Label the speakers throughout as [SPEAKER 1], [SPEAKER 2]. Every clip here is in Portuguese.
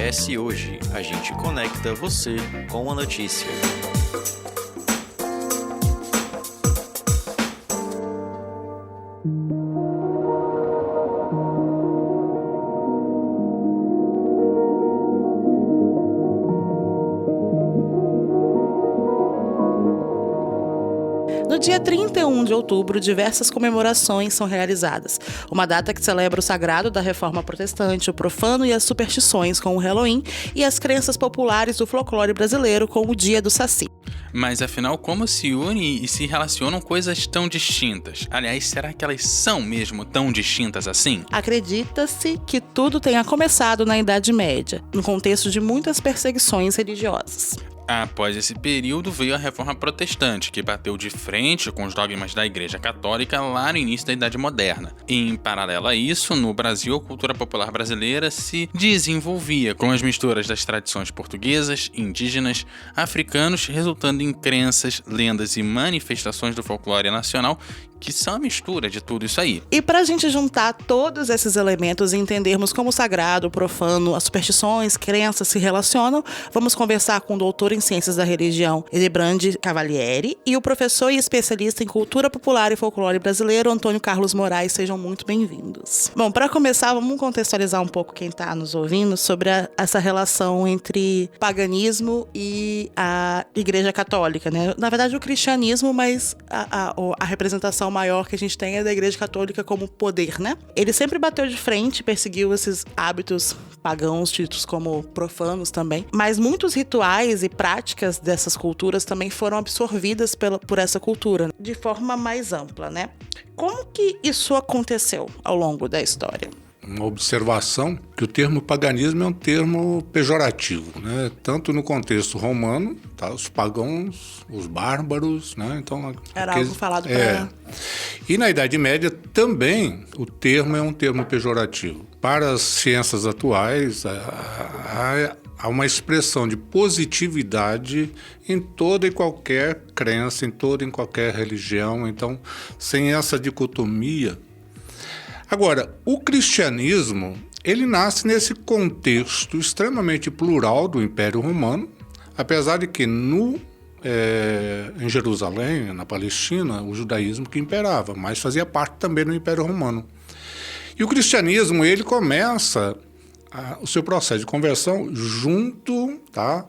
[SPEAKER 1] acontece hoje. A gente conecta você com a notícia.
[SPEAKER 2] No dia 31 de outubro, diversas comemorações são realizadas. Uma data que celebra o sagrado da Reforma Protestante, o profano e as superstições com o Halloween e as crenças populares do folclore brasileiro com o Dia do Saci.
[SPEAKER 3] Mas afinal, como se unem e se relacionam coisas tão distintas? Aliás, será que elas são mesmo tão distintas assim?
[SPEAKER 2] Acredita-se que tudo tenha começado na Idade Média, no contexto de muitas perseguições religiosas.
[SPEAKER 3] Após esse período veio a Reforma Protestante, que bateu de frente com os dogmas da Igreja Católica lá no início da Idade Moderna. Em paralelo a isso, no Brasil, a cultura popular brasileira se desenvolvia com as misturas das tradições portuguesas, indígenas, africanos, resultando em crenças, lendas e manifestações do folclore nacional, que são a mistura de tudo isso aí.
[SPEAKER 2] E para a gente juntar todos esses elementos e entendermos como o sagrado, o profano, as superstições, crenças se relacionam, vamos conversar com o doutor em Ciências da Religião, Edebrande Cavalieri, e o professor e especialista em cultura popular e folclore brasileiro, Antônio Carlos Moraes. Sejam muito bem-vindos. Bom, para começar, vamos contextualizar um pouco quem está nos ouvindo sobre essa relação entre paganismo e a Igreja Católica, né? Na verdade, o cristianismo, mas a representação maior que a gente tem é da Igreja Católica como poder, né? Ele sempre bateu de frente, perseguiu esses hábitos pagãos, tidos como profanos também, mas muitos rituais e práticas dessas culturas também foram absorvidas por essa cultura de forma mais ampla, né? Como que isso aconteceu ao longo da história?
[SPEAKER 4] Uma observação que o termo paganismo é um termo pejorativo, né? Tanto no contexto romano, tá? Os pagãos, os bárbaros, né? Então,
[SPEAKER 2] era algo falado para...
[SPEAKER 4] E na Idade Média também o termo é um termo pejorativo. Para as ciências atuais, há uma expressão de positividade em toda e qualquer crença, em toda e qualquer religião. Então, sem essa dicotomia. Agora, o cristianismo, ele nasce nesse contexto extremamente plural do Império Romano, apesar de que em Jerusalém, na Palestina, o judaísmo que imperava, mas fazia parte também do Império Romano. E o cristianismo, ele começa o seu processo de conversão junto, tá,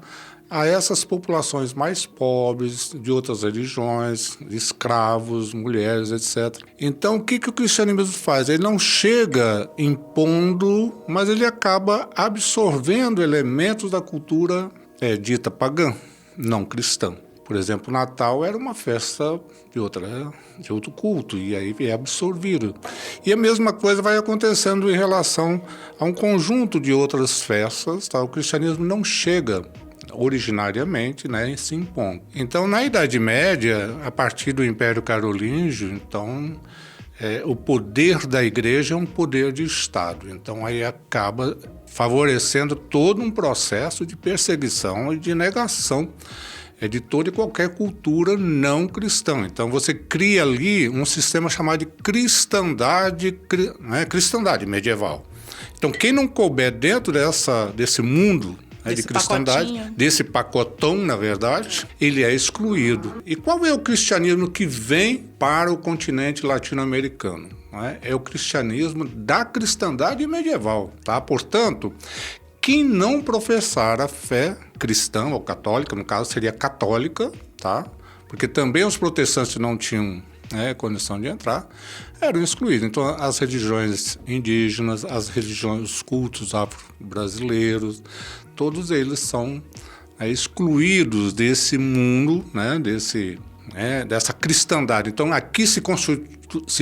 [SPEAKER 4] a essas populações mais pobres, de outras religiões, escravos, mulheres, etc. Então, o que o cristianismo faz? Ele não chega impondo, mas ele acaba absorvendo elementos da cultura dita pagã, não cristã. Por exemplo, o Natal era uma festa de outro culto, e aí é absorvido. E a mesma coisa vai acontecendo em relação a um conjunto de outras festas, tá? O cristianismo não chega originariamente, né, se impondo. Então, na Idade Média, a partir do Império Carolíngio, então, o poder da igreja é um poder de Estado. Então, aí acaba favorecendo todo um processo de perseguição e de negação de toda e qualquer cultura não cristã. Então, você cria ali um sistema chamado de cristandade medieval. Então, quem não couber dentro desse mundo de cristandade, desse pacotão, na verdade, ele é excluído. E qual é o cristianismo que vem para o continente latino-americano? É o cristianismo da cristandade medieval, tá? Portanto, quem não professar a fé cristã ou católica, no caso seria católica, tá? Porque também os protestantes não tinham condição de entrar, eram excluídos. Então, as religiões indígenas, os cultos afro-brasileiros, todos eles são excluídos desse mundo, né, dessa cristandade. Então, aqui se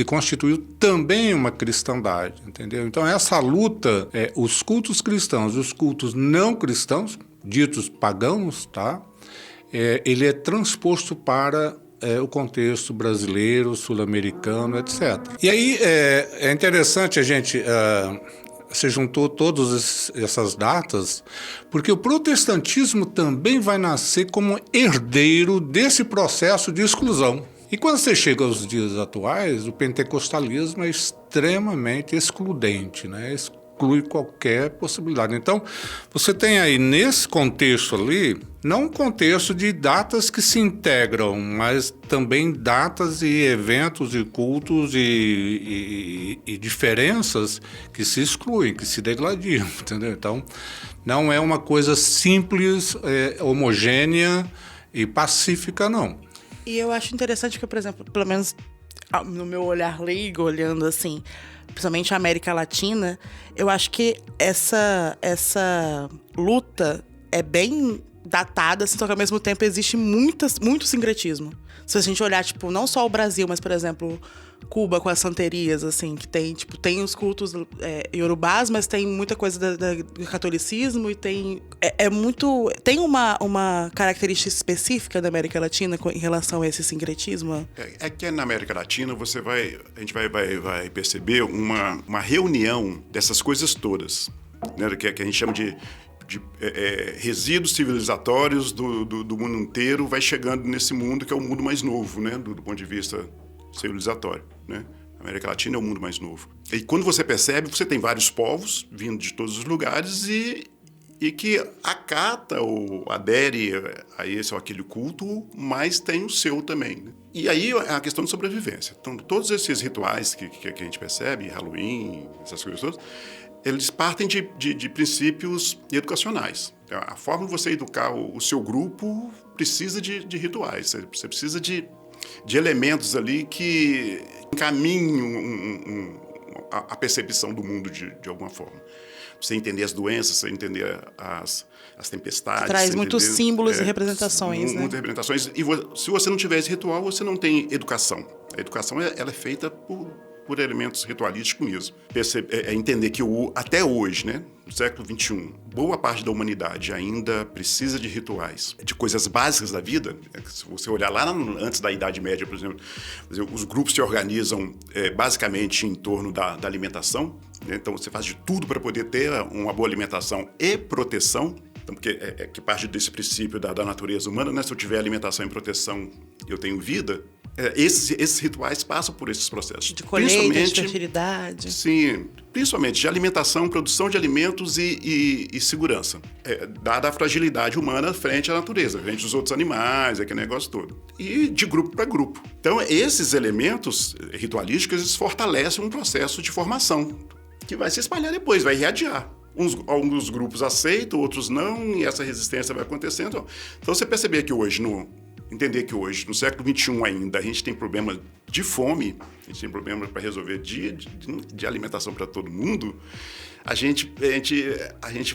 [SPEAKER 4] constituiu também uma cristandade, entendeu? Então, essa luta, os cultos cristãos e os cultos não cristãos, ditos pagãos, tá? Ele é transposto para o contexto brasileiro, sul-americano, etc. E aí é interessante a gente... Você juntou todas essas datas, porque o protestantismo também vai nascer como herdeiro desse processo de exclusão. E quando você chega aos dias atuais, o pentecostalismo é extremamente excludente, né? exclui qualquer possibilidade. Então, você tem aí, nesse contexto ali, não um contexto de datas que se integram, mas também datas e eventos e cultos e diferenças que se excluem, que se degladiam, entendeu? Então, não é uma coisa simples, homogênea e pacífica, não.
[SPEAKER 2] E eu acho interessante que, por exemplo, pelo menos no meu olhar leigo, olhando assim, principalmente a América Latina, eu acho que essa luta é bem datada, assim, só que ao mesmo tempo existe muito sincretismo. Se a gente olhar, tipo, não só o Brasil, mas, por exemplo, Cuba com as santerias, assim, que tem os cultos iorubás, mas tem muita coisa do catolicismo e tem uma característica específica da América Latina em relação a esse sincretismo?
[SPEAKER 5] É que na América Latina a gente vai perceber uma reunião dessas coisas todas, né, que a gente chama de resíduos civilizatórios do mundo inteiro, vai chegando nesse mundo que é o mundo mais novo, né, do ponto de vista civilizatório, né? A América Latina é o mundo mais novo. E quando você percebe, você tem vários povos vindo de todos os lugares e que acata ou adere a esse ou aquele culto, mas tem o seu também, né? E aí é a questão de sobrevivência. Então, todos esses rituais que a gente percebe, Halloween, essas coisas todas, eles partem de princípios educacionais. A forma de você educar o seu grupo precisa de rituais, você precisa de elementos ali que encaminham a percepção do mundo de alguma forma. Você entender as doenças, você entender as tempestades.
[SPEAKER 2] Traz muitos símbolos e representações, né?
[SPEAKER 5] Muitas representações. E se você não tiver esse ritual, você não tem educação. A educação ela é feita por elementos ritualísticos mesmo. Entender que até hoje, né, no século XXI, boa parte da humanidade ainda precisa de rituais, de coisas básicas da vida. Se você olhar lá antes da Idade Média, por exemplo, os grupos se organizam basicamente em torno da alimentação, né? Então você faz de tudo para poder ter uma boa alimentação e proteção. Então, porque que parte desse princípio da natureza humana, né? Se eu tiver alimentação e proteção, eu tenho vida. Esses rituais passam por esses processos.
[SPEAKER 2] De colheita, de fertilidade.
[SPEAKER 5] Sim, principalmente de alimentação, produção de alimentos e segurança. Dada a fragilidade humana frente à natureza, frente aos outros animais, aquele negócio todo. E de grupo para grupo. Então, esses elementos ritualísticos, eles fortalecem um processo de formação, que vai se espalhar depois, vai irradiar. Alguns grupos aceitam, outros não, e essa resistência vai acontecendo. Então, você perceber que hoje, entender que hoje, no século XXI ainda, a gente tem problema de fome, a gente tem problema para resolver de alimentação para todo mundo, a gente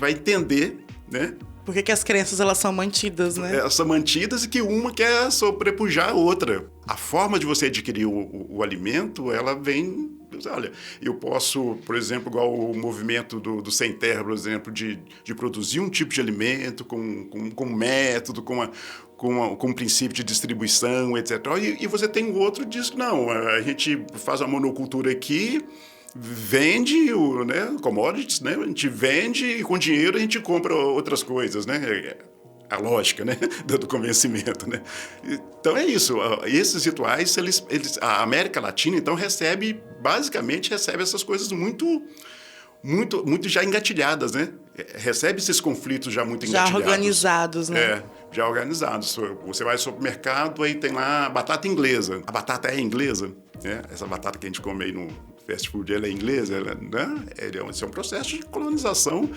[SPEAKER 5] vai entender, né?
[SPEAKER 2] Por que as crenças, elas são mantidas, né?
[SPEAKER 5] Elas são mantidas e que uma quer sobrepujar a outra. A forma de você adquirir o alimento, ela vem... Olha, eu posso, por exemplo, igual o movimento do Sem Terra, por exemplo, de produzir um tipo de alimento com método, com um princípio de distribuição, etc. E você tem o outro que diz que não, a gente faz a monocultura aqui, vende commodities, né? A gente vende e com dinheiro a gente compra outras coisas, né? A lógica, né, do convencimento, né? Então é isso. Esses rituais, a América Latina, então, basicamente recebe essas coisas muito já engatilhadas, né? Recebe esses conflitos já muito engatilhados.
[SPEAKER 2] Já organizados, né?
[SPEAKER 5] Já organizados. Você vai ao supermercado, aí tem lá batata inglesa. A batata é inglesa, né? Essa batata que a gente come aí no fast food, ela é inglesa, né? Esse é um processo de colonização,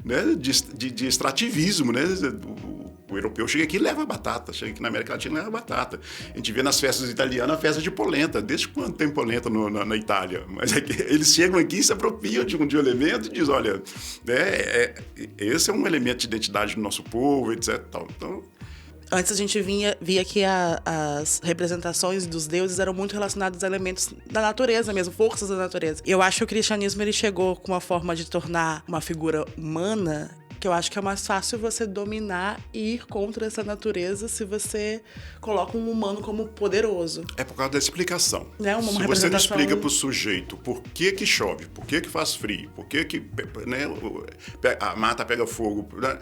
[SPEAKER 5] né? De extrativismo, né? O europeu chega aqui e leva batata, chega aqui na América Latina e leva batata. A gente vê nas festas italianas a festa de polenta. Desde quando tem polenta na Itália? Mas eles chegam aqui e se apropriam de um elemento e dizem, olha, esse é um elemento de identidade do nosso povo, etc. Então,
[SPEAKER 2] antes a gente via que as representações dos deuses eram muito relacionadas a elementos da natureza mesmo, forças da natureza. Eu acho que o cristianismo ele chegou com uma forma de tornar uma figura humana, que eu acho que é mais fácil você dominar e ir contra essa natureza se você coloca um humano como poderoso.
[SPEAKER 5] É por causa da explicação.
[SPEAKER 2] Né?
[SPEAKER 5] Se você não explica para o sujeito por que chove, por que faz frio, por que né, a mata pega fogo... Né?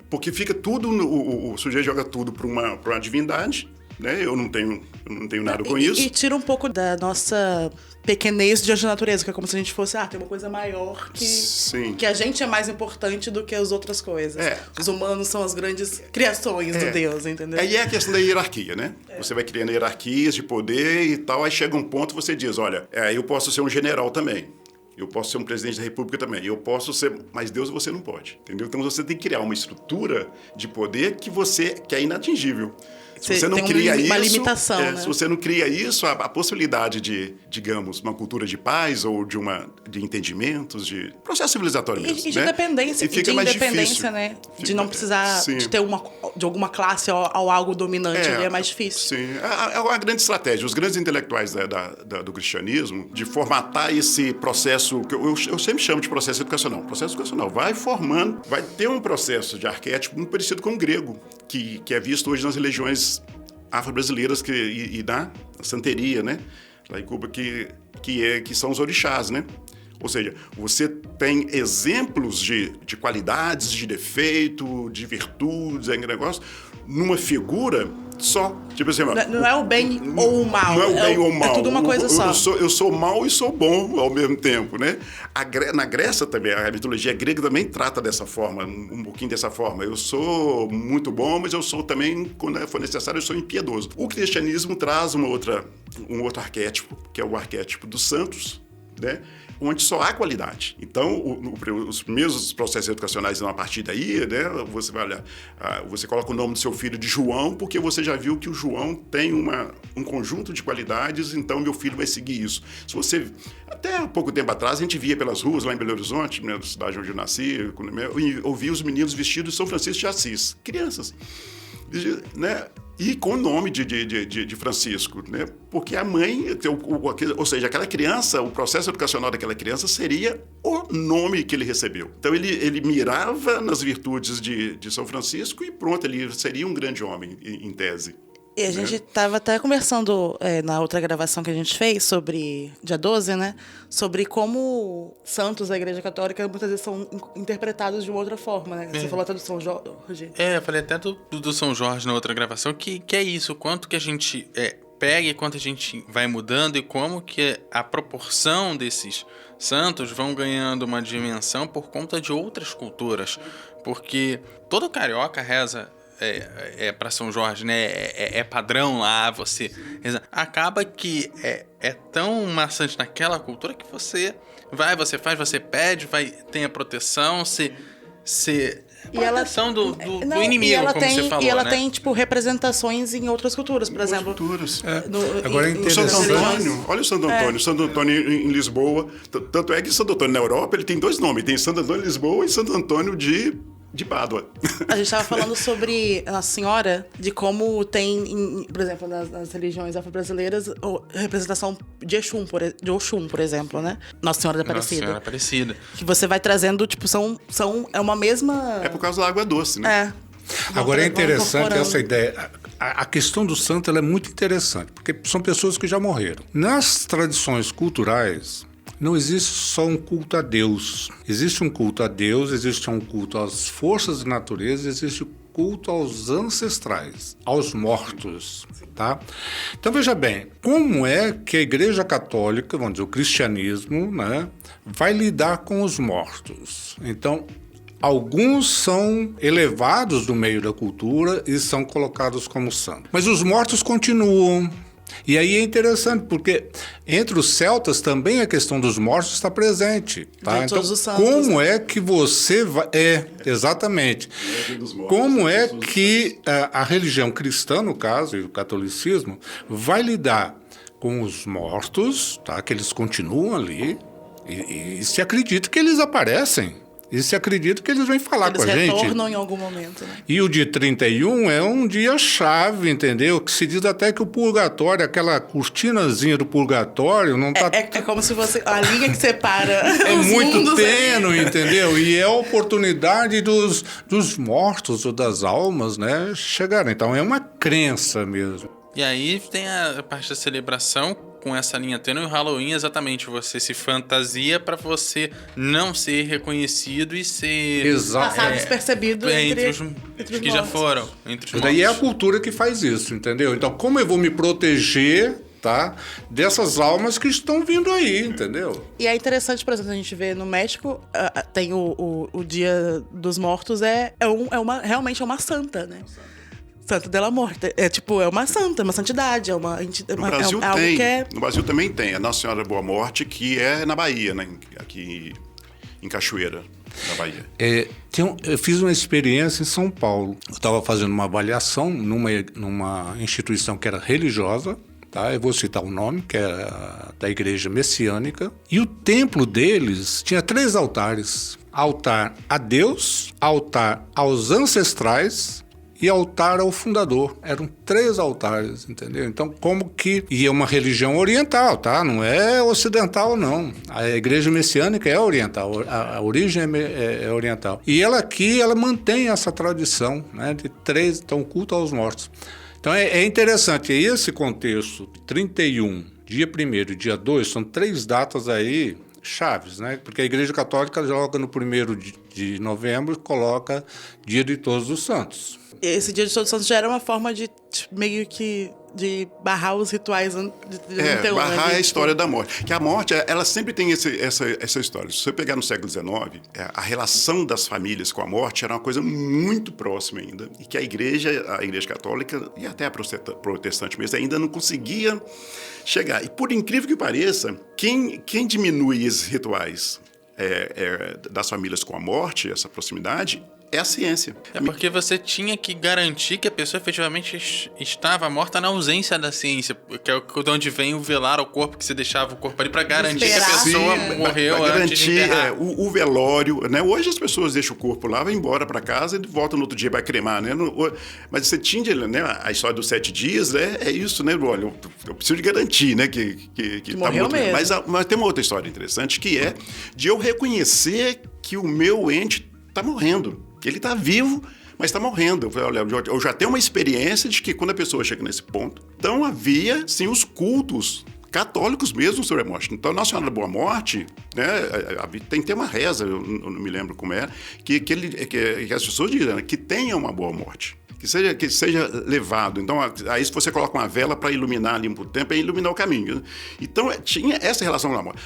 [SPEAKER 5] Porque fica tudo, o sujeito joga tudo para uma divindade, né? Eu não tenho nada com isso.
[SPEAKER 2] E tira um pouco da nossa pequenez diante da natureza, que é como se a gente fosse, tem uma coisa maior que a gente é mais importante do que as outras coisas. Os humanos são as grandes criações do Deus, entendeu?
[SPEAKER 5] Aí é a questão da hierarquia, né? Você vai criando hierarquias de poder e tal, aí chega um ponto que você diz, olha, eu posso ser um general também. Eu posso ser um presidente da república também. Eu posso ser... Mas Deus você não pode, entendeu? Então você tem que criar uma estrutura de poder que é inatingível. Se você não cria isso,
[SPEAKER 2] uma limitação, né?
[SPEAKER 5] Se você não cria isso, a possibilidade de, digamos, uma cultura de paz ou de entendimentos, de processo civilizatório mesmo,
[SPEAKER 2] e de dependência,
[SPEAKER 5] e fica
[SPEAKER 2] de
[SPEAKER 5] mais
[SPEAKER 2] independência,
[SPEAKER 5] difícil.
[SPEAKER 2] Né? De não precisar de ter de alguma classe ou algo dominante ali, é mais difícil.
[SPEAKER 5] Sim, é uma grande estratégia. Os grandes intelectuais do cristianismo, de formatar esse processo, que eu sempre chamo de processo educacional. O processo educacional vai formando, vai ter um processo de arquétipo muito parecido com o grego, que é visto hoje nas religiões afro-brasileiras e na santeria, né? Lá em Cuba, que são os orixás, né? Ou seja, você tem exemplos de qualidades, de defeito, de virtudes, negócio, numa figura só. Tipo assim,
[SPEAKER 2] não é o bem ou o mal.
[SPEAKER 5] Não é o bem ou o mal.
[SPEAKER 2] É tudo uma coisa só.
[SPEAKER 5] Eu sou mal e sou bom ao mesmo tempo, né? Na Grécia também, a mitologia grega também trata dessa forma, um pouquinho dessa forma. Eu sou muito bom, mas eu sou também, quando for necessário, eu sou impiedoso. O cristianismo traz um outro arquétipo, que é o arquétipo dos santos, né? Onde só há qualidade. Então, os mesmos processos educacionais vão a partir daí, né? Você vai olhar, você coloca o nome do seu filho de João, porque você já viu que o João tem um conjunto de qualidades, então meu filho vai seguir isso. Se você, até há pouco tempo atrás, a gente via pelas ruas, lá em Belo Horizonte, na cidade onde eu nasci, e ouvia os meninos vestidos de São Francisco de Assis, crianças, né? E com o nome de Francisco, né? Porque a mãe, ou seja, aquela criança, o processo educacional daquela criança seria o nome que ele recebeu. Então ele mirava nas virtudes de São Francisco e pronto, ele seria um grande homem, em tese.
[SPEAKER 2] E a gente estava até conversando na outra gravação que a gente fez sobre dia 12, né? Sobre como santos da Igreja Católica muitas vezes são interpretados de uma outra forma, né? Você falou até do São Jorge.
[SPEAKER 3] Eu falei até do São Jorge na outra gravação, que é isso, quanto que a gente pega e quanto a gente vai mudando e como que a proporção desses santos vão ganhando uma dimensão por conta de outras culturas. Porque todo carioca reza para São Jorge, né? É padrão lá, você acaba que é tão maçante naquela cultura que você vai, você faz, você pede, tem a proteção, proteção do inimigo, como você falou,
[SPEAKER 2] e ela
[SPEAKER 3] né?
[SPEAKER 2] tem, tipo, representações em outras culturas, por exemplo.
[SPEAKER 4] Agora é interessante.
[SPEAKER 5] Santo Antônio, olha o Santo Antônio. Santo Antônio em Lisboa. Tanto é que Santo Antônio na Europa ele tem dois nomes. Tem Santo Antônio de Lisboa e Santo Antônio de Pádua. A
[SPEAKER 2] gente estava falando sobre Nossa Senhora, de como tem, por exemplo, nas religiões afro-brasileiras, representação de Oxum, por exemplo, né? Nossa Senhora da Aparecida.
[SPEAKER 3] Nossa Senhora Aparecida.
[SPEAKER 2] Que você vai trazendo, tipo, é uma mesma...
[SPEAKER 5] É por causa da água doce, né?
[SPEAKER 4] Agora é interessante essa ideia. A questão do santo ela é muito interessante, porque são pessoas que já morreram. Nas tradições culturais, não existe só um culto a Deus. Existe um culto a Deus, existe um culto às forças da natureza, existe culto aos ancestrais, aos mortos, tá? Então, veja bem, como é que a Igreja Católica, vamos dizer, o cristianismo, né, vai lidar com os mortos? Então, alguns são elevados do meio da cultura e são colocados como santos. Mas os mortos continuam. E aí é interessante, porque entre os celtas também a questão dos mortos está presente. Tá? Então, como é que você vai... exatamente. Como é que a religião cristã, no caso, e o catolicismo, vai lidar com os mortos, tá? Que eles continuam ali, e se acredita que eles aparecem. E se acredita que eles vêm falar com a gente.
[SPEAKER 2] Eles retornam em algum momento, né?
[SPEAKER 4] E o dia 31 é um dia chave, entendeu? Que se diz até que o purgatório, aquela cortinazinha do purgatório, não tá...
[SPEAKER 2] É como se fosse a linha que separa
[SPEAKER 4] é
[SPEAKER 2] os
[SPEAKER 4] muito tênue, entendeu? E é a oportunidade dos mortos ou das almas, né, chegarem. Então é uma crença mesmo.
[SPEAKER 3] E aí tem a parte da celebração com essa linha tênue. O Halloween, exatamente, você se fantasia pra você não ser reconhecido e ser...
[SPEAKER 4] Exato.
[SPEAKER 2] Passar despercebido
[SPEAKER 3] entre os
[SPEAKER 2] os
[SPEAKER 3] que já
[SPEAKER 2] mortos.
[SPEAKER 3] foram. Entre os
[SPEAKER 4] Mas daí é a
[SPEAKER 3] mortos.
[SPEAKER 4] cultura que faz isso, entendeu? Então, como eu vou me proteger, tá, dessas almas que estão vindo aí, entendeu?
[SPEAKER 2] E é interessante, por exemplo, a gente vê no México, tem o Dia dos Mortos, realmente é uma santa, né? Santa della Morte. É uma santa, uma santidade.
[SPEAKER 5] No Brasil
[SPEAKER 2] algo
[SPEAKER 5] tem.
[SPEAKER 2] que é...
[SPEAKER 5] No Brasil também tem. A Nossa Senhora da Boa Morte, que é na Bahia, né? Aqui em Cachoeira, na Bahia.
[SPEAKER 4] Eu fiz uma experiência em São Paulo. Eu estava fazendo uma avaliação numa instituição que era religiosa, tá? Eu vou citar o nome, que é da Igreja Messiânica. E o templo deles tinha 3 altares. Altar a Deus, altar aos ancestrais e altar ao fundador. Eram 3 altares, entendeu? Então, como que... E é uma religião oriental, tá? Não é ocidental, não. A igreja messiânica é oriental, a origem é oriental. E ela mantém essa tradição, né? De 3, então, culto aos mortos. Então, é interessante. Esse contexto, 31, dia 1º e dia 2, são 3 datas aí chaves, né? Porque a Igreja Católica joga no 1º de novembro e coloca Dia de Todos os Santos.
[SPEAKER 2] Esse Dia de Todos os Santos já era uma forma de meio que de barrar os rituais anteriores.
[SPEAKER 5] Barrar a história da morte. Que a morte, ela sempre tem essa história. Se você pegar no século XIX, a relação das famílias com a morte era uma coisa muito próxima ainda. E que a Igreja Católica e até a protestante mesmo ainda não conseguia chegar. E por incrível que pareça, quem diminui esses rituais das famílias com a morte, essa proximidade, é a ciência.
[SPEAKER 3] É porque você tinha que garantir que a pessoa efetivamente estava morta na ausência da ciência, que é de onde vem o velar ao corpo, que você deixava o corpo ali para garantir que a pessoa morreu
[SPEAKER 5] pra
[SPEAKER 3] antes de
[SPEAKER 5] garantir
[SPEAKER 3] enterrar.
[SPEAKER 5] o velório, né? Hoje as pessoas deixam o corpo lá, vai embora para casa e volta no outro dia para cremar, né? Mas você tinha, né, a história dos 7 dias, né? É isso, né? Olha, eu preciso de garantir, né, que tá
[SPEAKER 2] morreu
[SPEAKER 5] morto.
[SPEAKER 2] mesmo.
[SPEAKER 5] Mas tem uma outra história interessante, que é de eu reconhecer que o meu ente tá morrendo. Que ele está vivo, mas está morrendo. Eu falei, olha, eu já tenho uma experiência de que quando a pessoa chega nesse ponto, então havia, sim, os cultos católicos mesmo sobre a morte. Então, a Nossa Senhora da Boa Morte, né, tem que ter uma reza, eu não me lembro como é, que as pessoas dizem, né, que tenha uma boa morte. Que seja levado. Então, aí se você coloca uma vela para iluminar ali por tempo, é iluminar o caminho. Né? Então, tinha essa relação com a morte.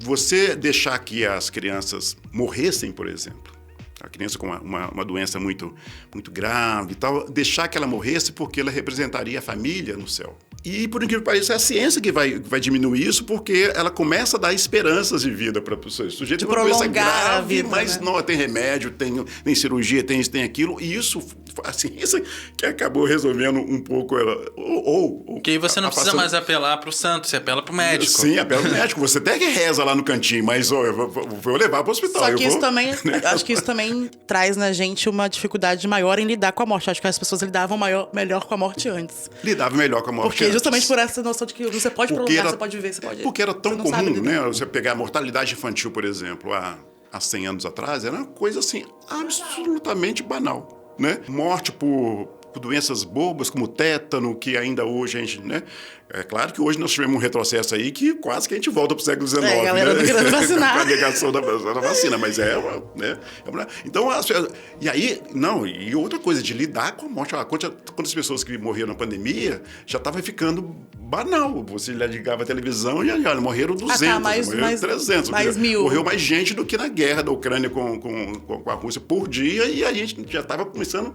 [SPEAKER 5] Você deixar que as crianças morressem, por exemplo, a criança com uma doença muito, muito grave e tal, deixar que ela morresse porque ela representaria a família no céu. E, por incrível que pareça, é a ciência que vai diminuir isso, porque ela começa a dar esperanças de vida para o sujeito.
[SPEAKER 2] De
[SPEAKER 5] uma doença
[SPEAKER 2] prolongar a
[SPEAKER 5] grave,
[SPEAKER 2] vida,
[SPEAKER 5] mas
[SPEAKER 2] né?
[SPEAKER 5] não, tem remédio, tem cirurgia, tem isso, tem aquilo. E isso, a ciência que acabou resolvendo um pouco ela.
[SPEAKER 3] Porque aí você não precisa mais apelar para o santo, você apela para o médico.
[SPEAKER 5] Sim, apela para o médico. Você até que reza lá no cantinho, mas eu vou levar para o hospital.
[SPEAKER 2] Só que isso também, acho que isso também traz na gente uma dificuldade maior em lidar com a morte. Acho que as pessoas lidavam melhor com a morte antes.
[SPEAKER 5] Lidava melhor com a morte
[SPEAKER 2] Porque
[SPEAKER 5] antes.
[SPEAKER 2] justamente por essa noção de que você pode prolongar, você pode viver, você pode...
[SPEAKER 5] Porque era tão
[SPEAKER 2] você não sabe
[SPEAKER 5] comum,
[SPEAKER 2] lidar.
[SPEAKER 5] né? Você pegar a mortalidade infantil, por exemplo, há 100 anos atrás, era uma coisa assim, absolutamente banal, né? Morte por doenças bobas, como tétano, que ainda hoje a gente, né? É claro que hoje nós tivemos um retrocesso aí que quase que a gente volta para o século XIX,
[SPEAKER 2] a galera não querendo vacinar.
[SPEAKER 5] Com a negação da vacina, mas né? Então, e aí, não, e outra coisa, de lidar com a morte. Quantas pessoas que morreram na pandemia já estava ficando banal. Você já ligava a televisão e olha, morreram 200, morreram 300.
[SPEAKER 2] Mais 1000.
[SPEAKER 5] Morreu mais gente do que na guerra da Ucrânia com a Rússia por dia, e a gente já estava começando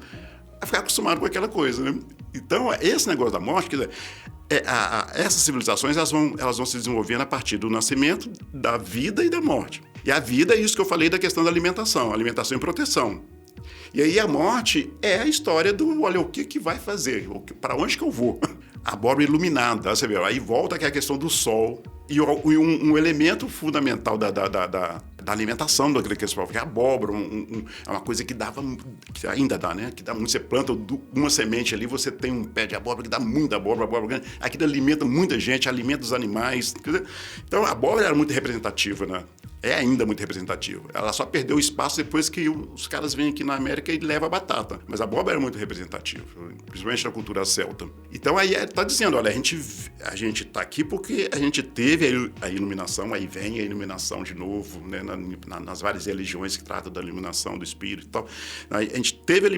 [SPEAKER 5] a ficar acostumado com aquela coisa, né? Então, esse negócio da morte, quer dizer, essas civilizações elas vão se desenvolvendo a partir do nascimento, da vida e da morte. E a vida é isso que eu falei da questão da alimentação e proteção. E aí a morte é a história do, olha, o que vai fazer? Para onde que eu vou? A abóbora iluminada, você vê, aí volta que é a questão do sol. E um elemento fundamental da alimentação daquele que é a abóbora, é uma coisa que ainda dá, né? Que dá muito. Você planta uma semente ali, você tem um pé de abóbora que dá muita abóbora grande. Aquilo alimenta muita gente, alimenta os animais. Então a abóbora era muito representativa, né? é ainda muito representativo. Ela só perdeu espaço depois que os caras vêm aqui na América e levam a batata. Mas a abóbora era muito representativa, principalmente na cultura celta. Então aí está dizendo, olha, a gente está aqui porque a gente teve a iluminação, aí vem a iluminação de novo, né, nas várias religiões que tratam da iluminação do espírito e tal. A gente teve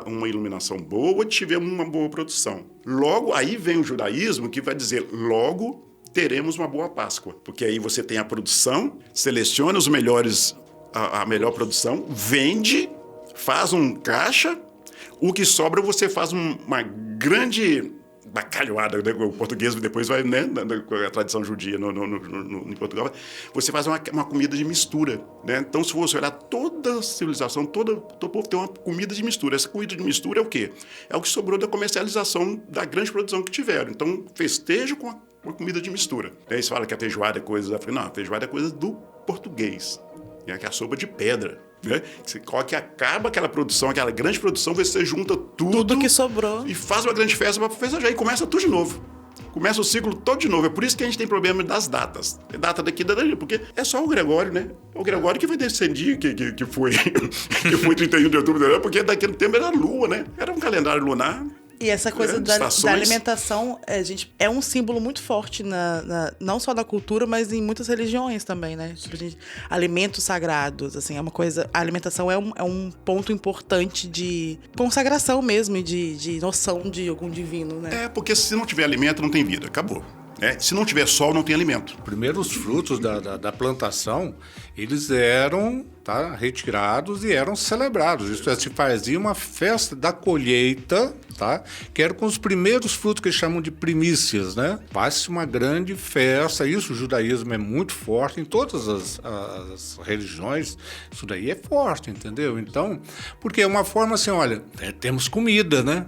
[SPEAKER 5] uma iluminação boa e tivemos uma boa produção. Logo, aí vem o judaísmo que vai dizer, logo teremos uma boa Páscoa. Porque aí você tem a produção, seleciona os melhores, a melhor produção, vende, faz um caixa, o que sobra você faz uma grande bacalhoada, né? O português depois vai, né? A tradição judia em Portugal, você faz uma comida de mistura, né? Então, se você olhar toda a civilização, todo povo tem uma comida de mistura. Essa comida de mistura é o quê? É o que sobrou da comercialização da grande produção que tiveram. Então, festejo com uma comida de mistura. Aí você fala que a feijoada é coisa da África. Não, a feijoada é coisa do português, né? Que é a sopa de pedra. Né? Você coloca que acaba aquela produção, aquela grande produção, você junta tudo
[SPEAKER 2] que sobrou
[SPEAKER 5] e faz uma grande festa para festejar e começa tudo de novo. Começa o ciclo todo de novo. É por isso que a gente tem problema das datas. É data daqui, data dali, porque é só o Gregório, né? O Gregório que vai descendir, que foi 31 de outubro, porque daquele tempo era lua, né? Era um calendário lunar.
[SPEAKER 2] E essa coisa da alimentação é um símbolo muito forte, não só da cultura, mas em muitas religiões também, né? Tipo, alimentos sagrados, assim, é uma coisa... A alimentação é um ponto importante de consagração mesmo, de noção de algum divino, né?
[SPEAKER 5] É, porque se não tiver alimento, não tem vida. Acabou. Se não tiver sol, não tem alimento.
[SPEAKER 4] Primeiro, os frutos da plantação, eles eram retirados e eram celebrados. Isso se fazia uma festa da colheita, que era com os primeiros frutos que eles chamam de primícias, né? Faz-se uma grande festa. Isso, o judaísmo é muito forte em todas as religiões. Isso daí é forte, entendeu? Então, porque é uma forma assim, olha, temos comida, né?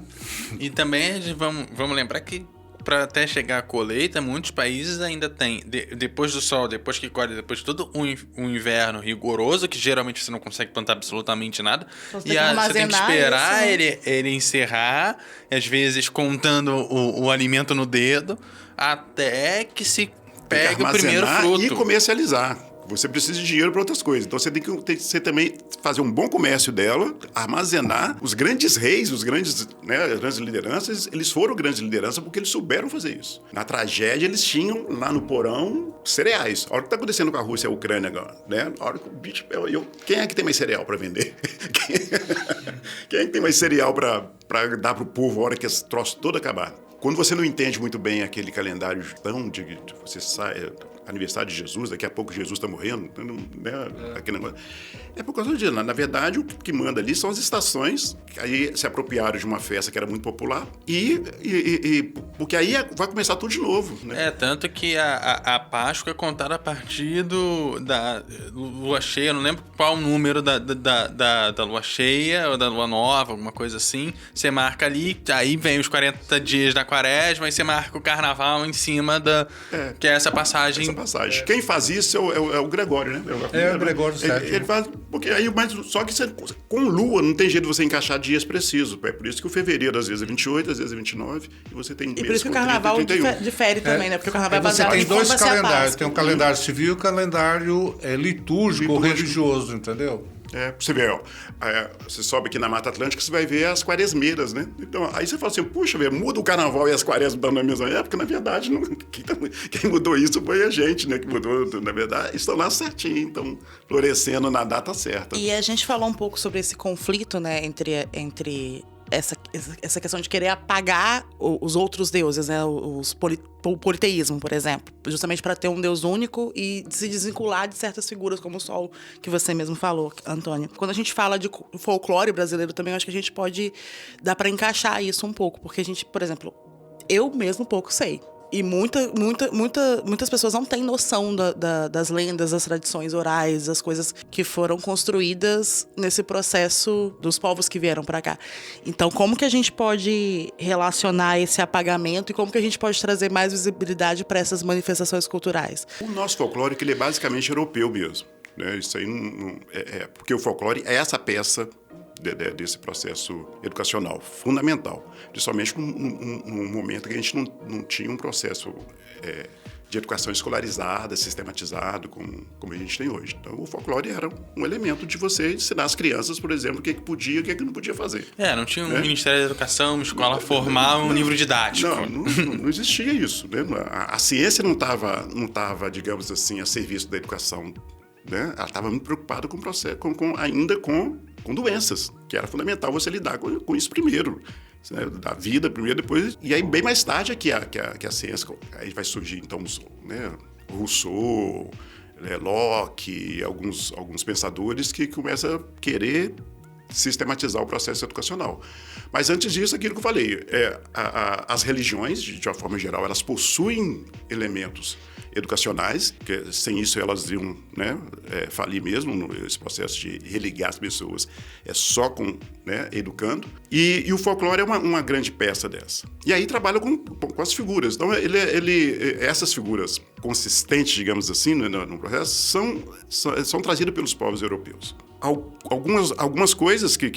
[SPEAKER 3] E também vamos lembrar que para até chegar à colheita, muitos países ainda têm, depois do sol, depois que colhe, depois de todo um inverno rigoroso, que geralmente você não consegue plantar absolutamente nada,
[SPEAKER 2] então,
[SPEAKER 3] e você tem que esperar ele encerrar, às vezes contando o alimento no dedo, até que se pegue o primeiro fruto.
[SPEAKER 5] E comercializar. Você precisa de dinheiro para outras coisas. Então, você tem que também fazer um bom comércio dela, armazenar. Os grandes reis, as grandes lideranças, eles foram grandes lideranças porque eles souberam fazer isso. Na tragédia, eles tinham lá no porão cereais. Olha o que está acontecendo com a Rússia e a Ucrânia agora, né? A hora que o bicho... Quem é que tem mais cereal para vender? Quem é que tem mais cereal para dar para o povo a hora que esse troço todo acabar? Quando você não entende muito bem aquele calendário de você sai... aniversário de Jesus, daqui a pouco Jesus está morrendo, né? Aquele negócio. É por causa disso. Na verdade, o que manda ali são as estações, que aí se apropriaram de uma festa que era muito popular, porque aí vai começar tudo de novo. Né?
[SPEAKER 3] Tanto que a Páscoa é contada a partir da lua cheia, eu não lembro qual o número da lua cheia, ou da lua nova, alguma coisa assim. Você marca ali, aí vem os 40 dias da quaresma, e você marca o carnaval em cima que é essa passagem.
[SPEAKER 5] Quem faz isso é o Gregório, né?
[SPEAKER 4] O Gregório certo.
[SPEAKER 5] Ele faz, porque aí, mas só que com lua não tem jeito de você encaixar dias precisos. É por isso que o fevereiro às vezes é 28, às vezes é 29, e você tem
[SPEAKER 2] E por isso que o carnaval difere também, né? Porque o carnaval é baseado
[SPEAKER 4] tem
[SPEAKER 2] em
[SPEAKER 4] dois calendários, tem um calendário civil e um calendário litúrgico, religioso, entendeu?
[SPEAKER 5] Você vê, você sobe aqui na Mata Atlântica, você vai ver as quaresmeiras, né? Então, aí você fala assim, puxa, muda o carnaval e as quaresmas na mesma época. Na verdade, quem mudou isso foi a gente, né? Que mudou, na verdade, estão lá certinho, estão florescendo na data certa.
[SPEAKER 2] E a gente falou um pouco sobre esse conflito, né, entre essa questão de querer apagar os outros deuses, né? O politeísmo, por exemplo. Justamente para ter um deus único e se desvincular de certas figuras, como o sol, que você mesmo falou, Antônio. Quando a gente fala de folclore brasileiro também, eu acho que a gente dá para encaixar isso um pouco. Porque a gente, por exemplo, eu mesmo pouco sei. E muitas pessoas não têm noção das lendas, das tradições orais, das coisas que foram construídas nesse processo dos povos que vieram para cá. Então, como que a gente pode relacionar esse apagamento e como que a gente pode trazer mais visibilidade para essas manifestações culturais?
[SPEAKER 5] O nosso folclore, que ele é basicamente europeu mesmo, né? Isso aí porque o folclore é essa peça desse processo educacional fundamental, principalmente num momento que a gente não tinha um processo de educação escolarizada, sistematizado, como a gente tem hoje. Então, o folclore era um elemento de você ensinar as crianças, por exemplo, o que podia e o que não podia fazer.
[SPEAKER 3] Não tinha um Ministério da Educação, uma escola formar um livro didático.
[SPEAKER 5] Não existia isso, né? A ciência não estava, digamos assim, a serviço da educação, né? Ela estava muito preocupada com o processo, ainda com doenças, que era fundamental você lidar com isso primeiro, né? Da vida primeiro, depois, e aí bem mais tarde é que a ciência, aí vai surgir então, né? Rousseau, Locke, alguns pensadores que começam a querer sistematizar o processo educacional. Mas antes disso, aquilo que eu falei, as religiões, de uma forma geral, elas possuem elementos educacionais, que sem isso elas iam, né, falir mesmo, esse processo de religar as pessoas é só né, educando. E o folclore é uma grande peça dessa. E aí trabalha com as figuras. Então, essas figuras consistentes, digamos assim, no processo, são trazidas pelos povos europeus. Algumas coisas que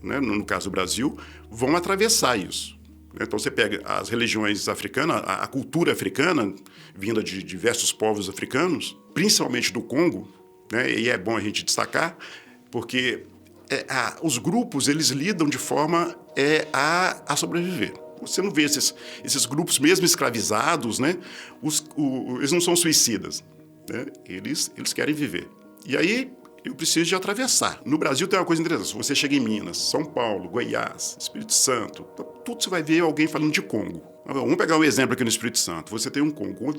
[SPEAKER 5] né, no caso do Brasil, vão atravessar isso. Então, você pega as religiões africanas, a cultura africana, vinda de diversos povos africanos, principalmente do Congo, né, e é bom a gente destacar, porque os grupos, eles lidam de forma a sobreviver. Você não vê esses grupos, mesmo escravizados, né, eles não são suicidas, né, eles querem viver. E aí, eu preciso de atravessar. No Brasil tem uma coisa interessante. Se você chega em Minas, São Paulo, Goiás, Espírito Santo, tudo você vai ver alguém falando de Congo. Vamos pegar um exemplo aqui no Espírito Santo. Você tem um Congo.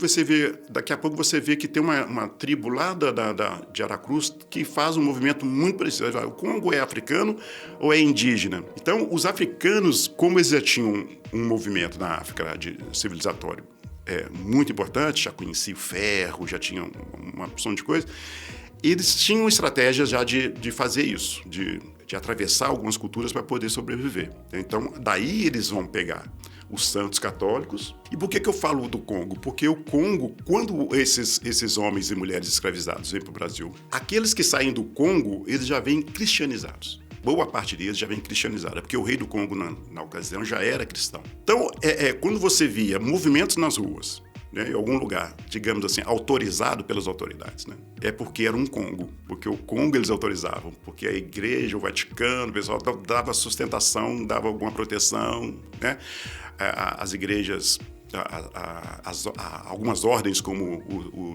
[SPEAKER 5] Daqui a pouco você vê que tem uma tribo lá de Aracruz que faz um movimento muito parecido. O Congo é africano ou é indígena? Então, os africanos, como eles já tinham um movimento na África civilizatório muito importante, já conheciam ferro, já tinham uma opção de coisa, eles tinham estratégias já de fazer isso, de atravessar algumas culturas para poder sobreviver. Então, daí eles vão pegar os santos católicos. E por que eu falo do Congo? Porque o Congo, quando esses homens e mulheres escravizados vêm para o Brasil, aqueles que saem do Congo, eles já vêm cristianizados. Boa parte deles já vem cristianizada, porque o rei do Congo, na ocasião, já era cristão. Então, quando você via movimentos nas ruas, né, em algum lugar, digamos assim, autorizado pelas autoridades, né? É porque era um Congo, porque o Congo eles autorizavam, porque a igreja, o Vaticano, o pessoal dava sustentação, dava alguma proteção, né? As igrejas, algumas ordens, como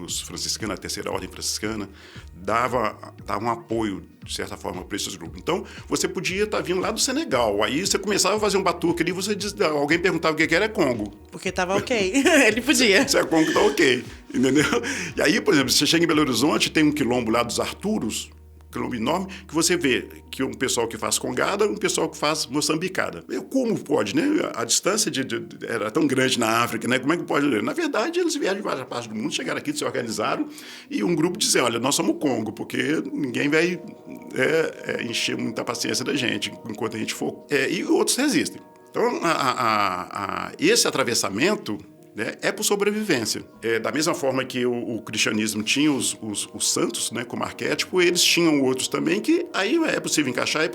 [SPEAKER 5] os franciscanos, a terceira ordem franciscana, dava um apoio, de certa forma, para esses grupos. Então, você podia estar vindo lá do Senegal, aí você começava a fazer um batuque ali, alguém perguntava o que era Congo.
[SPEAKER 2] Porque estava ok, ele podia.
[SPEAKER 5] Se é Congo, tá ok, entendeu? E aí, por exemplo, você chega em Belo Horizonte, tem um quilombo lá dos Arturos, quilombo enorme, que você vê que um pessoal que faz congada, um pessoal que faz moçambicada. Como pode, né? A distância era tão grande na África, né? Como é que pode? Na verdade, eles vieram de várias partes do mundo, chegaram aqui, se organizaram, e um grupo disse, olha, nós somos o Congo, porque ninguém vai encher muita paciência da gente enquanto a gente for. E outros resistem. Então, esse atravessamento, né, é por sobrevivência. Da mesma forma que o cristianismo tinha os santos, né, como arquétipo, eles tinham outros também que aí é possível encaixar.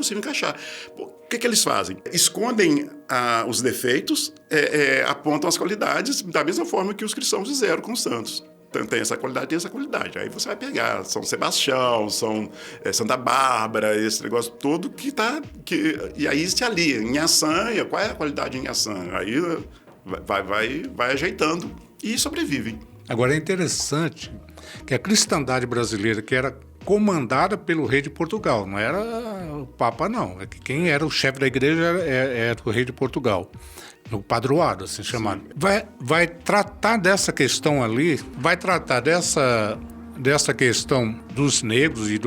[SPEAKER 5] O que eles fazem? Escondem os defeitos, apontam as qualidades, da mesma forma que os cristãos fizeram com os santos. Então, tem essa qualidade. Aí você vai pegar São Sebastião, Santa Bárbara, esse negócio todo e aí se alia. Inhaçã, qual é a qualidade de Inhaçã? Aí vai ajeitando e sobrevivem.
[SPEAKER 4] Agora é interessante que a cristandade brasileira, que era comandada pelo rei de Portugal, não era o Papa, não. É que quem era o chefe da igreja era o rei de Portugal. O padroado, assim chamado. Vai tratar dessa questão ali, vai tratar dessa questão dos negros e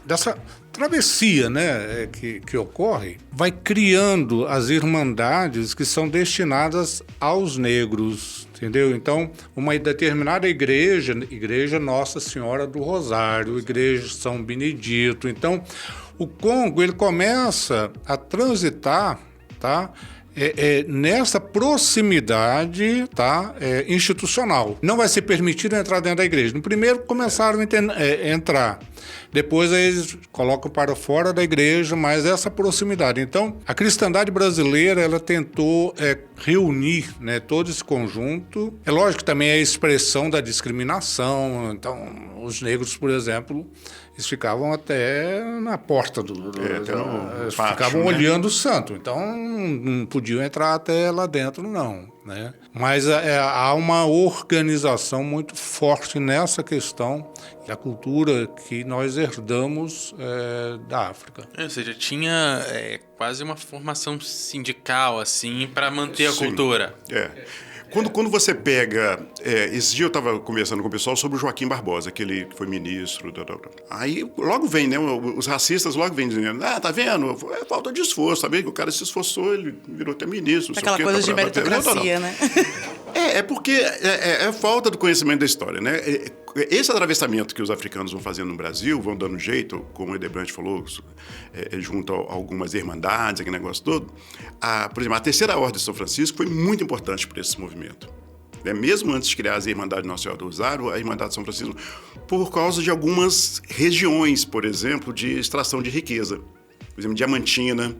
[SPEAKER 4] dessa travessia, né, que ocorre, vai criando as irmandades que são destinadas aos negros, entendeu? Então, uma determinada igreja Nossa Senhora do Rosário, igreja São Benedito. Então, o Congo, ele começa a transitar, tá? Nessa proximidade, tá, institucional. Não vai ser permitido entrar dentro da igreja. No primeiro começaram a entrar Depois eles colocam para fora da igreja, mas essa proximidade. Então, a cristandade brasileira, ela tentou reunir, né, todo esse conjunto. É lógico que também é a expressão da discriminação. Então, os negros, por exemplo, eles ficavam até na porta eles
[SPEAKER 5] pátio,
[SPEAKER 4] ficavam
[SPEAKER 5] né?
[SPEAKER 4] olhando o santo. Então, não podiam entrar até lá dentro, não, né? Mas há uma organização muito forte nessa questão da cultura que nós herdamos da África.
[SPEAKER 3] Ou seja, tinha quase uma formação sindical, assim, para manter a
[SPEAKER 5] Sim.
[SPEAKER 3] cultura.
[SPEAKER 5] Quando você pega... esse dia eu estava conversando com o pessoal sobre o Joaquim Barbosa, aquele que foi ministro. Aí logo vem, né? Os racistas logo vêm dizendo, tá vendo? É falta de esforço, sabe? Que o cara se esforçou, ele virou até ministro.
[SPEAKER 2] Aquela coisa de meritocracia, né?
[SPEAKER 5] Porque é falta do conhecimento da história, né? Esse atravessamento que os africanos vão fazendo no Brasil, vão dando jeito, como o Edebrandt falou, junto a algumas irmandades, aquele negócio todo. Por exemplo, a Terceira Ordem de São Francisco foi muito importante para esse movimento. Mesmo antes de criar a Irmandade Nossa Senhora do Rosário, a Irmandade de São Francisco, por causa de algumas regiões, por exemplo, de extração de riqueza. Por exemplo, Diamantina,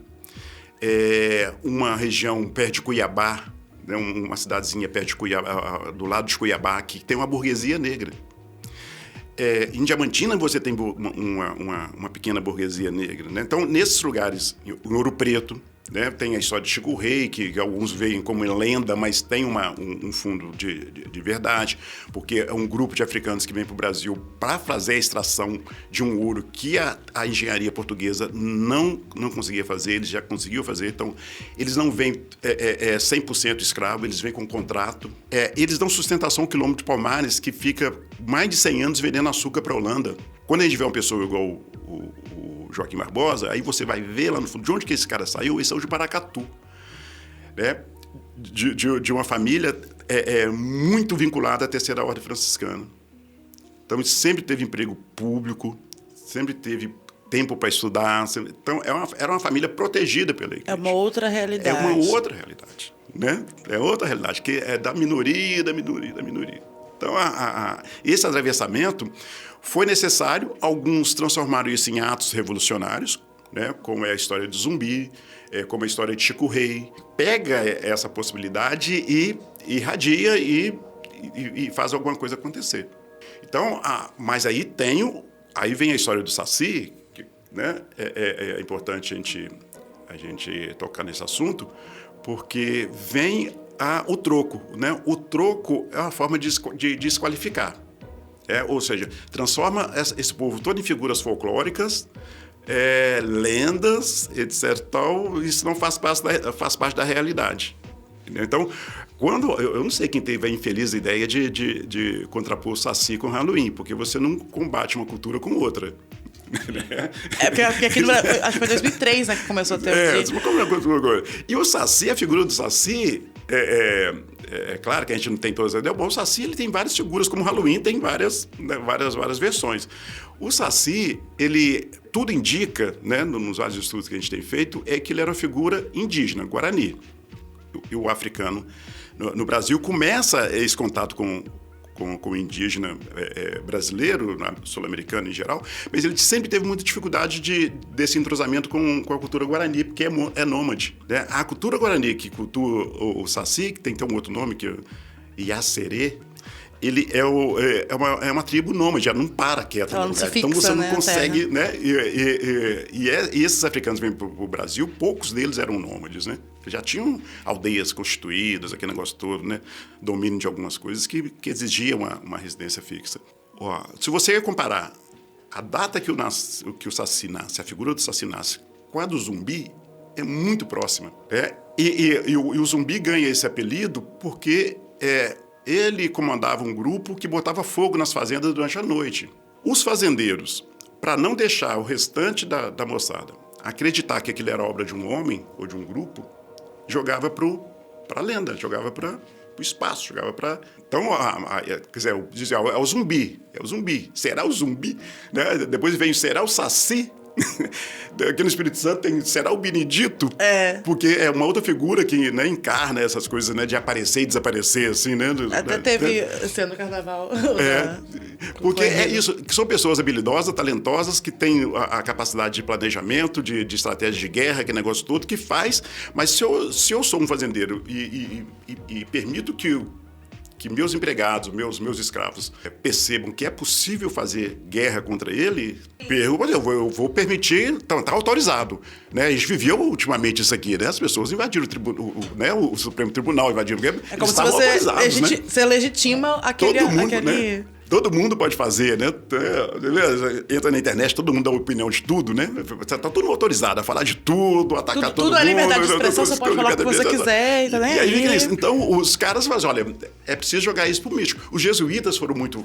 [SPEAKER 5] uma região perto de Cuiabá, né, uma cidadezinha perto de Cuiabá, do lado de Cuiabá, que tem uma burguesia negra. Em Diamantina você tem uma pequena burguesia negra, né? Então, nesses lugares, em Ouro Preto, né, tem a história de Chico Rei, que alguns veem como lenda, mas tem um fundo de verdade, porque é um grupo de africanos que vem para o Brasil para fazer a extração de um ouro que a engenharia portuguesa não conseguia fazer, eles já conseguiam fazer. Então, eles não vêm 100% escravo, eles vêm com contrato. Eles dão sustentação ao quilômetro de Palmares, que fica mais de 100 anos vendendo açúcar para a Holanda. Quando a gente vê uma pessoa igual o Joaquim Barbosa, aí você vai ver lá no fundo de onde que esse cara saiu. Eles são de Paracatu, né? De uma família muito vinculada à Terceira Ordem Franciscana. Então, ele sempre teve emprego público, sempre teve tempo para estudar. Então, era uma família protegida pela igreja.
[SPEAKER 2] É uma outra realidade.
[SPEAKER 5] É uma outra realidade, né? É outra realidade, que é da minoria, da minoria, da minoria. Então, esse atravessamento foi necessário. Alguns transformaram isso em atos revolucionários, né? Como é a história de Zumbi, como é a história de Chico Rei. Pega essa possibilidade e irradia e faz alguma coisa acontecer. Então, mas aí vem a história do Saci, que, né? É importante a gente tocar nesse assunto, porque vem o troco, né? O troco é uma forma de desqualificar. Ou seja, transforma esse povo todo em figuras folclóricas, lendas, etc. Tal, isso não faz parte da realidade. Entendeu? Então, eu não sei quem teve a infeliz ideia de contrapor o Saci com o Halloween, porque você não combate uma cultura com outra.
[SPEAKER 2] Porque aquilo, acho que foi 2003, né, que começou a ter
[SPEAKER 5] E o Saci, a figura do Saci, é claro que a gente não tem todas as ideias. Bom, o Saci ele tem várias figuras, como o Halloween tem várias versões. O Saci, tudo indica, né, nos vários estudos que a gente tem feito, que ele era uma figura indígena, Guarani. E o africano no Brasil começa esse contato com o indígena brasileiro, sul-americano em geral, mas ele sempre teve muita dificuldade desse entrosamento com a cultura guarani, porque é nômade, né? A cultura guarani, que cultua o Saci, que tem um outro nome, que é Iacerê, ele é uma tribo nômade, ela não para quieta no lugar. Então você não consegue, né? E esses africanos vêm para o Brasil, poucos deles eram nômades, né? Já tinham aldeias constituídas, aquele negócio todo, né? Domínio de algumas coisas que exigiam uma residência fixa. Se você comparar a data que o Saci nasce, a figura do Saci nasce, com a do Zumbi, é muito próxima. E o Zumbi ganha esse apelido porque ele comandava um grupo que botava fogo nas fazendas durante a noite. Os fazendeiros, para não deixar o restante da moçada acreditar que aquilo era obra de um homem ou de um grupo, jogava para a lenda, jogava para o espaço, jogava para... Então, quer dizer, dizia, é o Zumbi. Será o Zumbi? Né? Depois vem, será o Saci? Aqui no Espírito Santo será o Benedito, porque é uma outra figura que, né, encarna essas coisas, né, de aparecer e desaparecer, assim, né?
[SPEAKER 2] Até teve sendo carnaval.
[SPEAKER 5] Porque é isso, que são pessoas habilidosas, talentosas, que têm a capacidade de planejamento, de estratégia de guerra, que negócio todo, que faz. Mas se eu sou um fazendeiro e permito que meus empregados, meus escravos percebam que é possível fazer guerra contra ele, eu vou permitir, tá autorizado. Né? A gente viveu ultimamente isso aqui, né? As pessoas invadiram o Supremo Tribunal, invadiram...
[SPEAKER 2] É como se você legitima aquele...
[SPEAKER 5] Todo mundo, né? Todo mundo pode fazer, né? Entra na internet, todo mundo dá opinião de tudo, né? Tá todo mundo autorizado a falar de tudo, atacar todo mundo.
[SPEAKER 2] Tudo é liberdade de expressão, você pode falar o que você quiser, tá, né?
[SPEAKER 5] E aí, então, os caras fazem, olha, é preciso jogar isso pro místico. Os jesuítas foram muito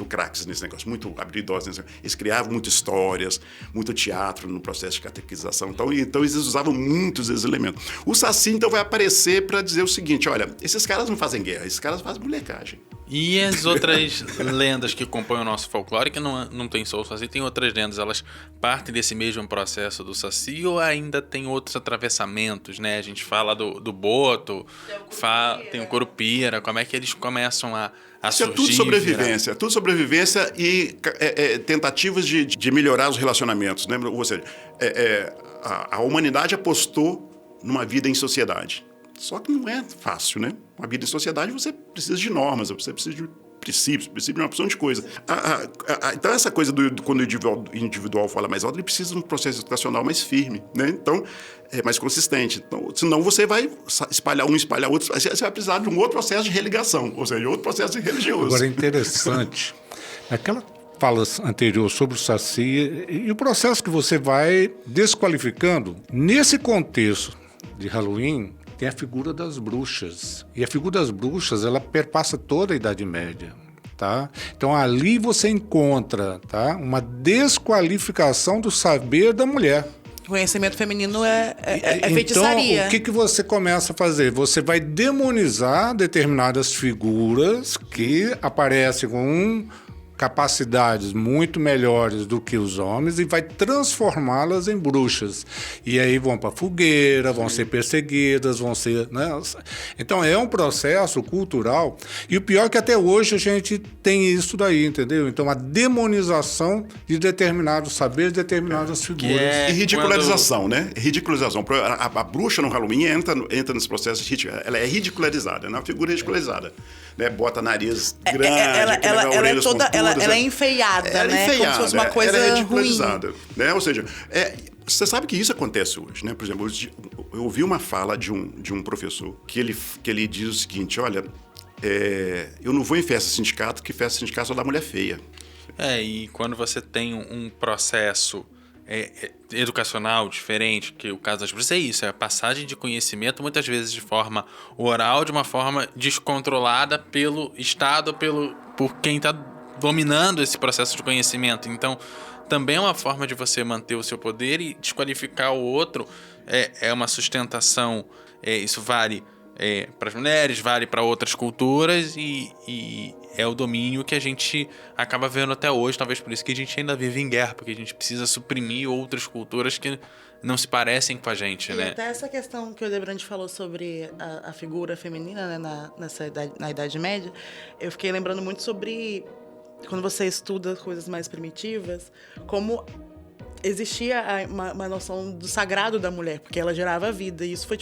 [SPEAKER 5] craques nesse negócio, muito habilidosos nesse negócio. Eles criavam muitas histórias, muito teatro no processo de catequização. Então eles usavam muitos desses elementos. O Saci, então, vai aparecer para dizer o seguinte, olha, esses caras não fazem guerra, esses caras fazem molecagem.
[SPEAKER 3] E as outras lendas que compõem o nosso folclore, que não tem só o Saci, tem outras lendas, elas partem desse mesmo processo do Saci ou ainda tem outros atravessamentos, né? A gente fala do Boto, tem o Curupira, como é que eles começam a
[SPEAKER 5] isso surgir, é tudo sobrevivência e tentativas de melhorar os relacionamentos, né? Ou seja, a humanidade apostou numa vida em sociedade. Só que não é fácil, né? Uma vida em sociedade você precisa de normas, você precisa de princípios, precisa de uma opção de coisa. Então essa coisa quando o individual fala mais alto, ele precisa de um processo educacional mais firme, né? Então, mais consistente. Então, senão você vai espalhar outro, você vai precisar de um outro processo de religação, ou seja, outro processo religioso.
[SPEAKER 4] Agora é interessante, aquela fala anterior sobre o Saci e o processo que você vai desqualificando, nesse contexto de Halloween, tem a figura das bruxas. E a figura das bruxas, ela perpassa toda a Idade Média, tá? Então, ali você encontra, tá, uma desqualificação do saber da mulher.
[SPEAKER 2] O conhecimento feminino é feitiçaria.
[SPEAKER 4] Então, o que você começa a fazer? Você vai demonizar determinadas figuras que aparecem com capacidades muito melhores do que os homens e vai transformá-las em bruxas. E aí vão para a fogueira, vão ser perseguidas, vão ser... Né? Então é um processo cultural e o pior é que até hoje a gente tem isso daí, entendeu? Então a demonização de determinados saberes, determinadas figuras.
[SPEAKER 5] E ridicularização, né? Ridicularização. A bruxa no Halloween entra nesse processo de ela é ridicularizada, é uma figura ridicularizada. Né? Bota nariz grande,
[SPEAKER 2] ela é enfeiada, né? Como se fosse uma coisa
[SPEAKER 5] ela é ridicularizada,
[SPEAKER 2] ruim.
[SPEAKER 5] Né? Ou seja, você sabe que isso acontece hoje, né? Por exemplo, eu ouvi uma fala de um professor que ele diz o seguinte, olha, eu não vou em festa sindicato, que festa sindicato só dá mulher feia.
[SPEAKER 3] E quando você tem um processo educacional diferente, que o caso das bruxas é isso, é a passagem de conhecimento, muitas vezes de forma oral, de uma forma descontrolada pelo Estado, por quem está dominando esse processo de conhecimento. Então, também é uma forma de você manter o seu poder e desqualificar o outro, é uma sustentação, isso vale para as mulheres, vale para outras culturas e é o domínio que a gente acaba vendo até hoje, talvez por isso que a gente ainda vive em guerra, porque a gente precisa suprimir outras culturas que não se parecem com a gente, né?
[SPEAKER 2] Até essa questão que o Debrandi falou sobre a figura feminina, né, na Idade Média, eu fiquei lembrando muito sobre quando você estuda coisas mais primitivas, como existia uma noção do sagrado da mulher, porque ela gerava vida, e isso foi,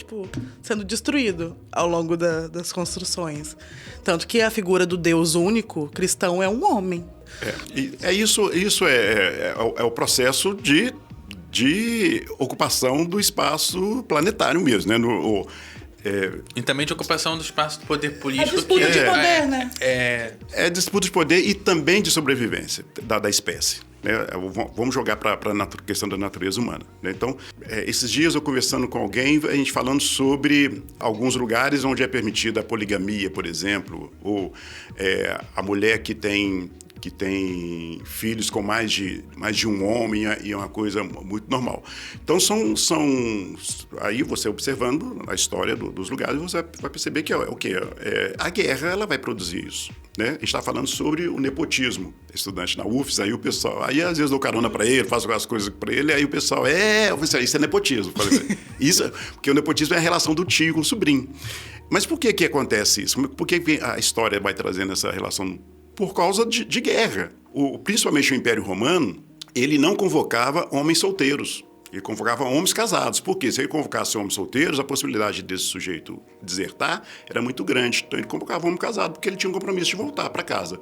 [SPEAKER 2] sendo destruído ao longo das construções. Tanto que a figura do Deus único cristão é um homem.
[SPEAKER 5] Isso é o processo de ocupação do espaço planetário mesmo, né?
[SPEAKER 3] E também de ocupação do espaço do poder político.
[SPEAKER 2] Disputa de poder, né?
[SPEAKER 5] É disputa de poder e também de sobrevivência da espécie. Né? Vamos jogar para a questão da natureza humana. Né? Então, esses dias eu conversando com alguém, a gente falando sobre alguns lugares onde é permitida a poligamia, por exemplo, ou a mulher que que tem filhos com mais de um homem, e é uma coisa muito normal. Então, aí você observando a história dos lugares, você vai perceber que a guerra ela vai produzir isso. Né? A gente está falando sobre o nepotismo. Estudante na UFES, aí o pessoal... Aí, às vezes, dou carona para ele, faço as coisas para ele, aí o pessoal... Isso é nepotismo. Isso, porque o nepotismo é a relação do tio com o sobrinho. Mas por que acontece isso? Por que a história vai trazendo essa relação? Por causa de guerra. Principalmente o Império Romano, ele não convocava homens solteiros. Ele convocava homens casados. Por quê? Se ele convocasse homens solteiros, a possibilidade desse sujeito desertar era muito grande. Então ele convocava homem casado, porque ele tinha um compromisso de voltar para casa.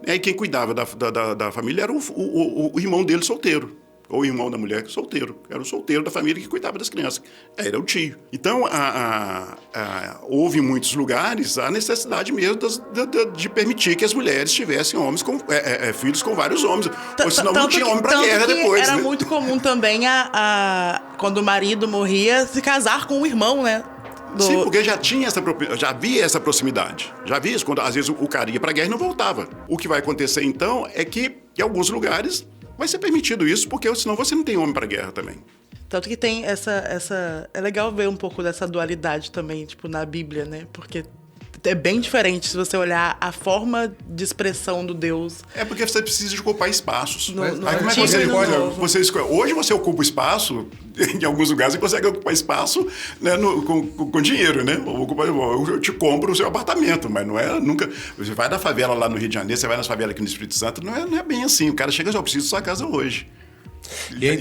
[SPEAKER 5] E aí quem cuidava da família era o irmão dele solteiro. Ou o irmão da mulher solteiro. Era o solteiro da família que cuidava das crianças. Era o tio. Então, houve em muitos lugares a necessidade mesmo de permitir que as mulheres tivessem filhos com vários homens. Ou senão não tinha homem para guerra depois.
[SPEAKER 2] Era
[SPEAKER 5] né?
[SPEAKER 2] muito comum também, quando o marido morria, se casar com o irmão, né?
[SPEAKER 5] Sim, porque já havia essa proximidade. Já havia isso, quando às vezes o cara ia para a guerra e não voltava. O que vai acontecer então é que em alguns lugares vai ser permitido isso, porque senão você não tem homem para guerra também.
[SPEAKER 2] Tanto que tem essa... É legal ver um pouco dessa dualidade também, tipo, na Bíblia, né? Porque é bem diferente se você olhar a forma de expressão do Deus.
[SPEAKER 5] É porque você precisa de ocupar espaços.
[SPEAKER 2] No
[SPEAKER 5] Aí como é que você escolhe? Hoje você ocupa espaço, em alguns lugares você consegue ocupar espaço, né, com dinheiro, né? Eu te compro o seu apartamento, mas não é nunca... Você vai na favela lá no Rio de Janeiro, você vai nas favelas aqui no Espírito Santo, não é bem assim. O cara chega e diz, eu preciso da sua casa hoje.
[SPEAKER 4] E é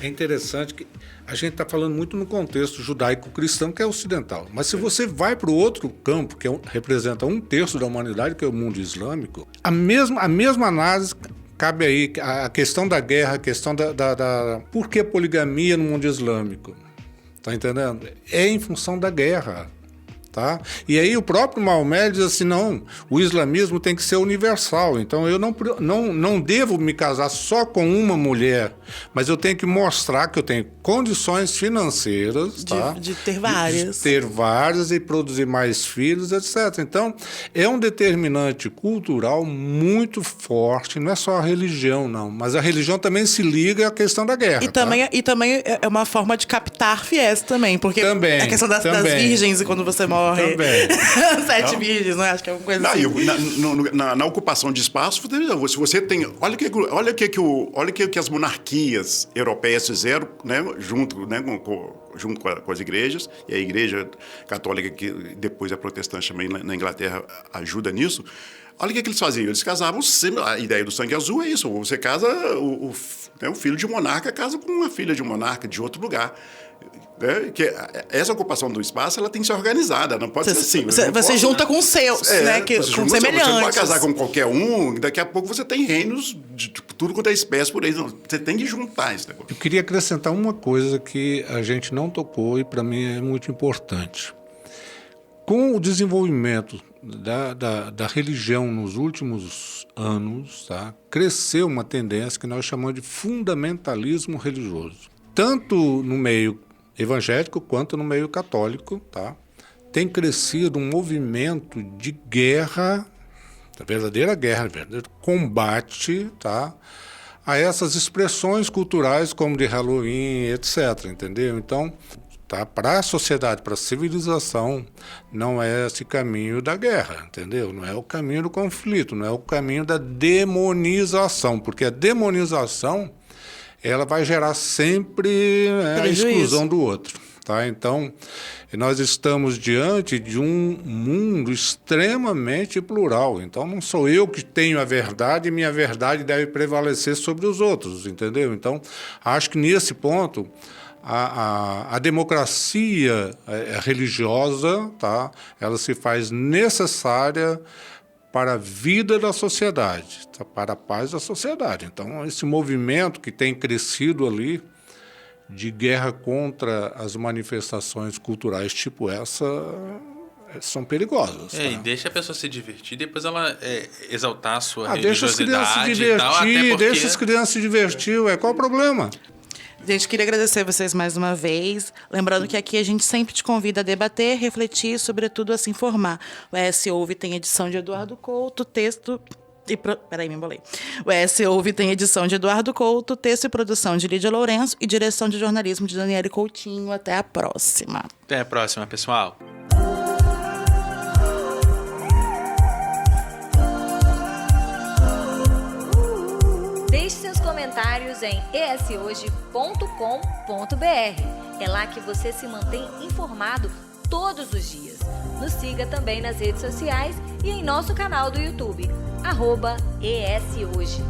[SPEAKER 4] interessante que a gente está falando muito no contexto judaico-cristão, que é ocidental. Mas se você vai para o outro campo, que representa 1/3 da humanidade, que é o mundo islâmico, a mesma análise cabe aí. A questão da guerra, a questão da... Por que poligamia no mundo islâmico? Tá entendendo? É em função da guerra. Tá? E aí o próprio Maomé diz assim, não, o islamismo tem que ser universal, então eu não devo me casar só com uma mulher, mas eu tenho que mostrar que eu tenho condições financeiras
[SPEAKER 2] de ter várias.
[SPEAKER 4] De ter várias e produzir mais filhos, etc. Então, é um determinante cultural muito forte, não é só a religião, não, mas a religião também se liga à questão da guerra.
[SPEAKER 2] E também é uma forma de captar fiéis também, porque
[SPEAKER 4] também,
[SPEAKER 2] a questão das virgens, e quando você morre...
[SPEAKER 4] Também.
[SPEAKER 2] 7 virgens, não é? Acho que é alguma coisa assim.
[SPEAKER 5] Na ocupação de espaço, se você tem... Olha o que as monarquias europeias fizeram, né, junto com as igrejas, e a igreja católica, que depois é protestante também na Inglaterra, ajuda nisso. Olha o que eles faziam. Eles casavam... A ideia do sangue azul é isso. Você casa... O filho de um monarca casa com uma filha de um monarca de outro lugar. Que essa ocupação do espaço ela tem que ser organizada, não pode ser assim.
[SPEAKER 2] Você junta com os seus, né? Com semelhantes.
[SPEAKER 5] Você não vai casar com qualquer um, daqui a pouco você tem reinos de tudo quanto é espécie por aí. Você tem que juntar esse negócio.
[SPEAKER 4] Eu queria acrescentar uma coisa que a gente não tocou e para mim é muito importante. Com o desenvolvimento da religião nos últimos anos, tá, cresceu uma tendência que nós chamamos de fundamentalismo religioso. Tanto no meio evangélico quanto no meio católico, tá? Tem crescido um movimento de guerra, verdadeira guerra, verdadeiro combate, tá? A essas expressões culturais como de Halloween, etc, entendeu? Então, tá? Para a sociedade, para a civilização, não é esse caminho da guerra, entendeu? Não é o caminho do conflito, não é o caminho da demonização, porque a demonização ela vai gerar sempre a exclusão do outro. Tá? Então, nós estamos diante de um mundo extremamente plural. Então, não sou eu que tenho a verdade e minha verdade deve prevalecer sobre os outros, entendeu? Então, acho que nesse ponto, a democracia religiosa, tá? Ela se faz necessária para a vida da sociedade, tá? Para a paz da sociedade. Então, esse movimento que tem crescido ali de guerra contra as manifestações culturais tipo essa são perigosas.
[SPEAKER 3] E deixa a pessoa se divertir, depois ela exaltar a sua religiosidade.
[SPEAKER 4] Deixa as crianças se divertir,
[SPEAKER 3] até porque...
[SPEAKER 4] deixa as crianças se divertir, qual o problema?
[SPEAKER 2] Gente, queria agradecer vocês mais uma vez. Lembrando que aqui a gente sempre te convida a debater, refletir e, sobretudo, a se informar. O ES Ouve tem edição de Eduardo Couto, texto Peraí, me embolei. O ES Ouve tem edição de Eduardo Couto, texto e produção de Lídia Lourenço e direção de jornalismo de Daniele Coutinho. Até a próxima.
[SPEAKER 3] Até a próxima, pessoal.
[SPEAKER 6] Deixe seus comentários em eshoje.com.br. É lá que você se mantém informado todos os dias. Nos siga também nas redes sociais e em nosso canal do YouTube, @ESHoje.